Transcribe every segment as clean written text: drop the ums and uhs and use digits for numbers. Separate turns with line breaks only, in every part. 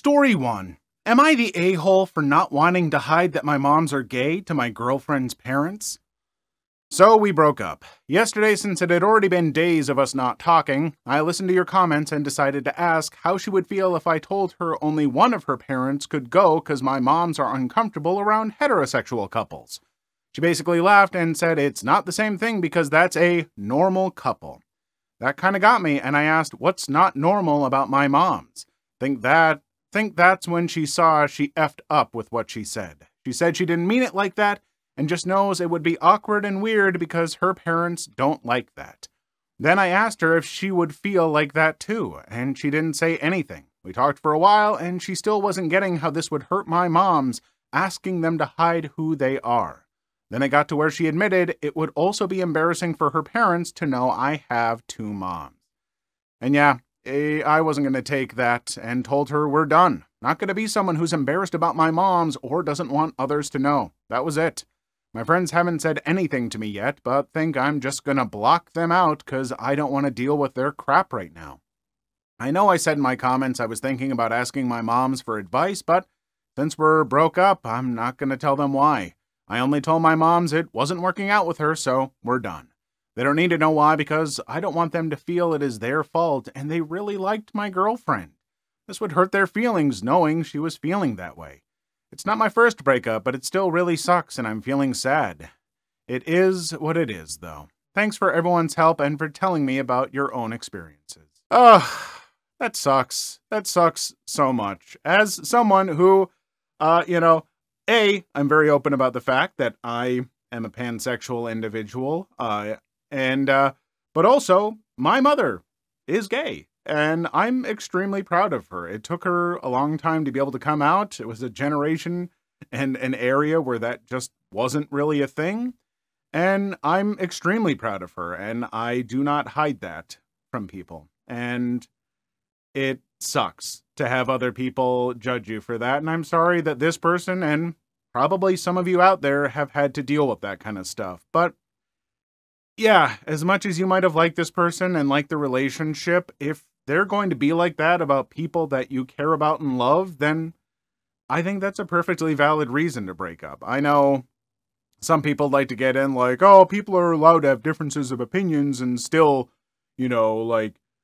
Story 1. Am I the a-hole for not wanting to hide that my moms are gay to my girlfriend's parents? So we broke up. Yesterday, since it had already been days of us not talking, I listened to your comments and decided to ask how she would feel if I told her only one of her parents could go because my moms are uncomfortable around heterosexual couples. She basically laughed and said it's not the same thing because that's a normal couple. That kind of got me, and I asked what's not normal about my moms. Think that's when she saw she effed up with what she said. She said she didn't mean it like that, and just knows it would be awkward and weird because her parents don't like that. Then I asked her if she would feel like that too, and she didn't say anything. We talked for a while, and she still wasn't getting how this would hurt my moms, asking them to hide who they are. Then it got to where she admitted it would also be embarrassing for her parents to know I have two moms. And yeah, I wasn't going to take that and told her we're done. Not going to be someone who's embarrassed about my moms or doesn't want others to know. That was it. My friends haven't said anything to me yet, but think I'm just going to block them out because I don't want to deal with their crap right now. I know I said in my comments I was thinking about asking my moms for advice, but since we're broke up, I'm not going to tell them why. I only told my moms it wasn't working out with her, so we're done. They don't need to know why because I don't want them to feel it is their fault and they really liked my girlfriend. This would hurt their feelings knowing she was feeling that way. It's not my first breakup, but it still really sucks and I'm feeling sad. It is what it is, though. Thanks for everyone's help and for telling me about your own experiences. Ugh, that sucks. That sucks so much. As someone who, I'm very open about the fact that I am a pansexual individual, but also my mother is gay. And I'm extremely proud of her. It took her a long time to be able to come out. It was a generation and an area where that just wasn't really a thing. And I'm extremely proud of her, and I do not hide that from people. And it sucks to have other people judge you for that, and I'm sorry that this person, and probably some of you out there, have had to deal with that kind of stuff. But yeah, as much as you might have liked this person and liked the relationship, if they're going to be like that about people that you care about and love, then I think that's a perfectly valid reason to break up. I know some people like to get in like, oh, people are allowed to have differences of opinions and still,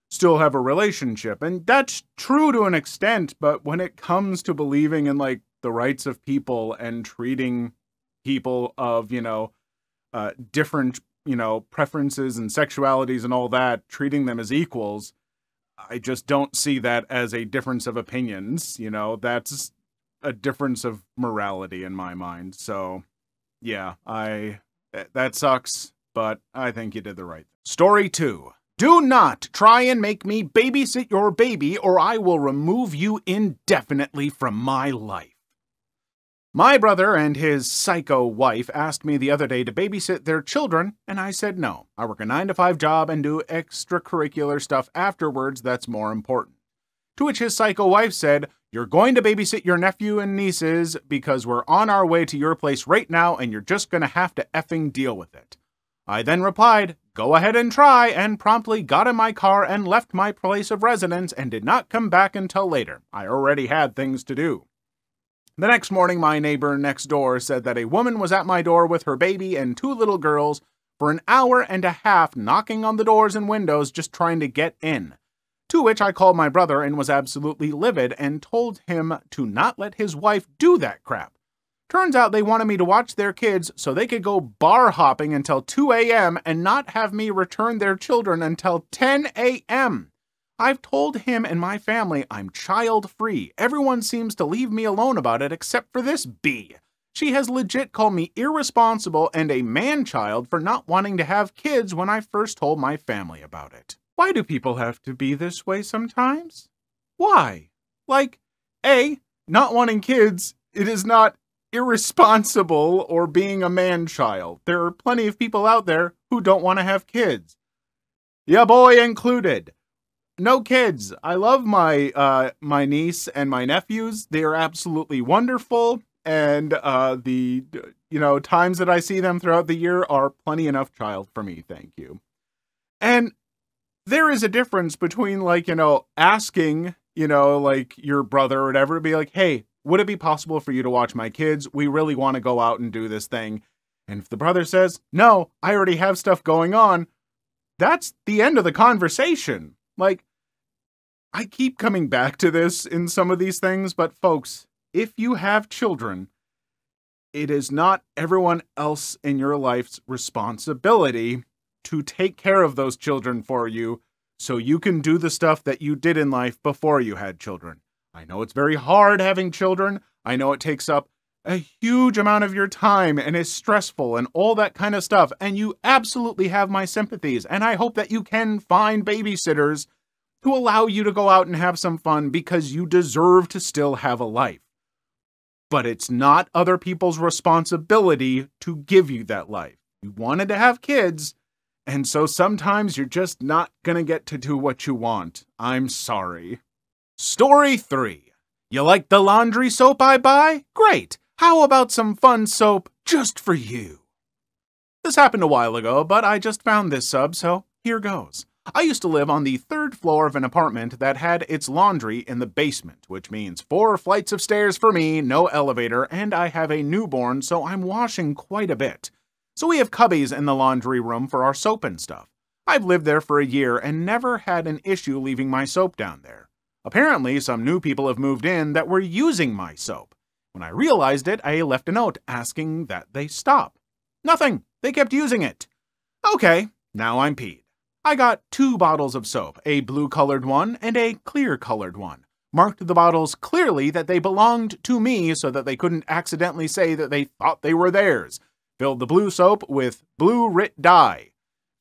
still have a relationship. And that's true to an extent, but when it comes to believing in, the rights of people and treating people of, different, preferences and sexualities and all that, treating them as equals, I just don't see that as a difference of opinions. That's a difference of morality in my mind. So, yeah, that sucks, but I think you did the right thing. Story 2. Do not try and make me babysit your baby or I will remove you indefinitely from my life. My brother and his psycho wife asked me the other day to babysit their children, and I said no. I work a 9-to-5 job and do extracurricular stuff afterwards that's more important. To which his psycho wife said, you're going to babysit your nephew and nieces because we're on our way to your place right now and you're just going to have to effing deal with it. I then replied, go ahead and try, and promptly got in my car and left my place of residence and did not come back until later. I already had things to do. The next morning, my neighbor next door said that a woman was at my door with her baby and 2 little girls for an hour and a half knocking on the doors and windows just trying to get in. To which I called my brother and was absolutely livid and told him to not let his wife do that crap. Turns out they wanted me to watch their kids so they could go bar hopping until 2 a.m. and not have me return their children until 10 a.m. I've told him and my family I'm child-free. Everyone seems to leave me alone about it except for this bee. She has legit called me irresponsible and a man-child for not wanting to have kids when I first told my family about it. Why do people have to be this way sometimes? Why? Not wanting kids, it is not irresponsible or being a man-child. There are plenty of people out there who don't want to have kids. Ya boy included. No kids. I love my niece and my nephews. They are absolutely wonderful, and the times that I see them throughout the year are plenty enough child for me. Thank you. And there is a difference between asking like your brother or whatever, be like, hey, would it be possible for you to watch my kids? We really want to go out and do this thing. And if the brother says, no, I already have stuff going on, that's the end of the conversation. Like, I keep coming back to this in some of these things, but folks, if you have children, it is not everyone else in your life's responsibility to take care of those children for you so you can do the stuff that you did in life before you had children. I know it's very hard having children. I know it takes up a huge amount of your time and is stressful and all that kind of stuff. And you absolutely have my sympathies. And I hope that you can find babysitters to allow you to go out and have some fun because you deserve to still have a life. But it's not other people's responsibility to give you that life. You wanted to have kids, and so sometimes you're just not gonna get to do what you want. I'm sorry. Story 3. You like the laundry soap I buy? Great! How about some fun soap just for you? This happened a while ago, but I just found this sub, so here goes. I used to live on the 3rd floor of an apartment that had its laundry in the basement, which means 4 flights of stairs for me, no elevator, and I have a newborn, so I'm washing quite a bit. So we have cubbies in the laundry room for our soap and stuff. I've lived there for a year and never had an issue leaving my soap down there. Apparently, some new people have moved in that were using my soap. When I realized it, I left a note asking that they stop. Nothing. They kept using it. Okay, now I'm peed. I got 2 bottles of soap, a blue-colored one and a clear-colored one. Marked the bottles clearly that they belonged to me so that they couldn't accidentally say that they thought they were theirs. Filled the blue soap with blue Rit dye.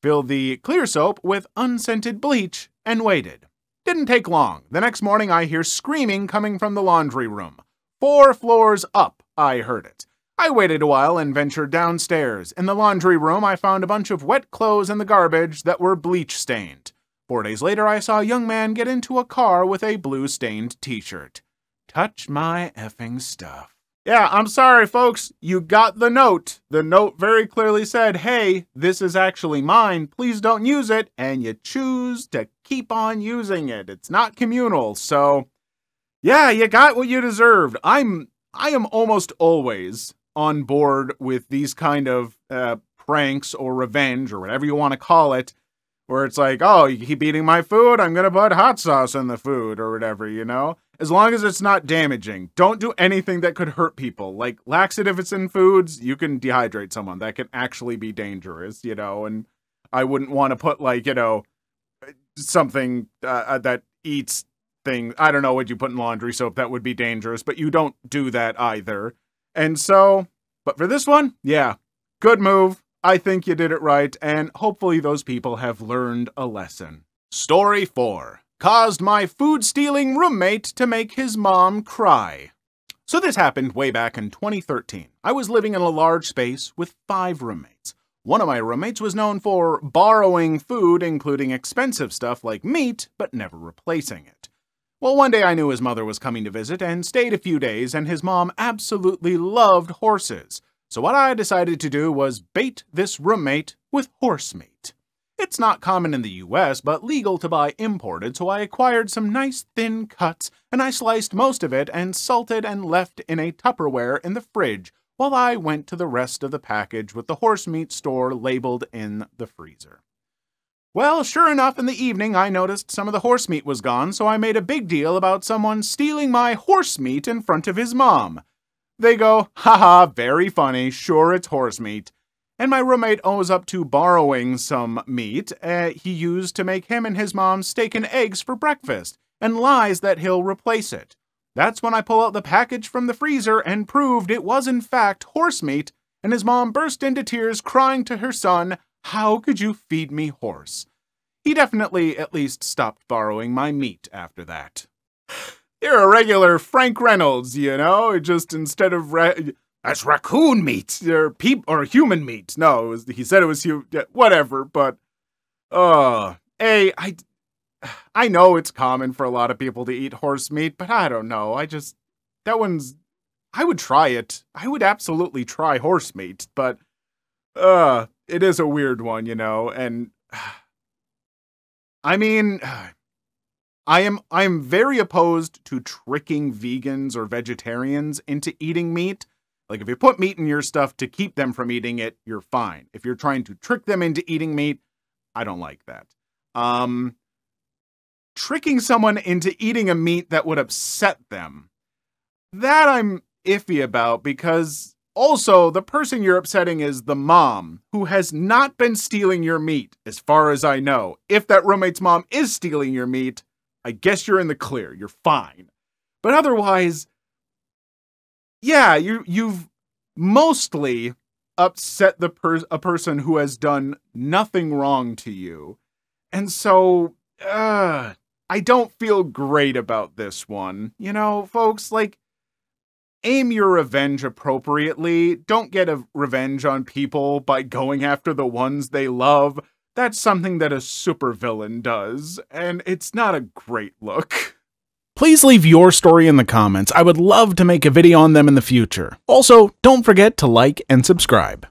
Filled the clear soap with unscented bleach and waited. Didn't take long. The next morning I hear screaming coming from the laundry room. 4 floors up, I heard it. I waited a while and ventured downstairs. In the laundry room, I found a bunch of wet clothes in the garbage that were bleach-stained. 4 days later, I saw a young man get into a car with a blue-stained t-shirt. Touch my effing stuff. Yeah, I'm sorry, folks. You got the note. The note very clearly said, hey, this is actually mine. Please don't use it. And you choose to keep on using it. It's not communal, so yeah, you got what you deserved. I am almost always on board with these kind of pranks or revenge or whatever you want to call it, where it's like, oh, you keep eating my food, I'm gonna put hot sauce in the food or whatever, as long as it's not damaging. Don't do anything that could hurt people, like laxatives in foods. You can dehydrate someone. That can actually be dangerous, and I wouldn't want to put something that eats thing. I don't know what you put in laundry soap that would be dangerous, but you don't do that either. And so, but for this one, yeah, good move. I think you did it right, and hopefully those people have learned a lesson. Story 4. Caused my food-stealing roommate to make his mom cry. So this happened way back in 2013. I was living in a large space with 5 roommates. One of my roommates was known for borrowing food, including expensive stuff like meat, but never replacing it. Well, one day I knew his mother was coming to visit and stayed a few days, and his mom absolutely loved horses. So what I decided to do was bait this roommate with horse meat. It's not common in the US, but legal to buy imported, so I acquired some nice thin cuts, and I sliced most of it and salted and left in a Tupperware in the fridge while I went to the rest of the package with the horse meat store labeled in the freezer. Well, sure enough, in the evening I noticed some of the horse meat was gone, so I made a big deal about someone stealing my horse meat in front of his mom. They go, haha, very funny, sure it's horse meat. And my roommate owes up to borrowing some meat he used to make him and his mom steak and eggs for breakfast, and lies that he'll replace it. That's when I pull out the package from the freezer and proved it was in fact horse meat, and his mom burst into tears crying to her son, "How could you feed me horse?" He definitely at least stopped borrowing my meat after that. You're a regular Frank Reynolds, just instead of that's raccoon meat, or human meat. No, he said it was whatever, but, I know it's common for a lot of people to eat horse meat, but I don't know, I would try it. I would absolutely try horse meat, but, it is a weird one, and, I mean, I am very opposed to tricking vegans or vegetarians into eating meat. Like, if you put meat in your stuff to keep them from eating it, you're fine. If you're trying to trick them into eating meat, I don't like that. Tricking someone into eating a meat that would upset them, that I'm iffy about, because also the person you're upsetting is the mom, who has not been stealing your meat, as far as I know. If that roommate's mom is stealing your meat, I guess you're in the clear. You're fine. But otherwise, yeah, you've mostly upset a person who has done nothing wrong to you. And so, I don't feel great about this one. You know, folks, like, aim your revenge appropriately. Don't get a revenge on people by going after the ones they love. That's something that a supervillain does, and it's not a great look. Please leave your story in the comments. I would love to make a video on them in the future. Also, don't forget to like and subscribe.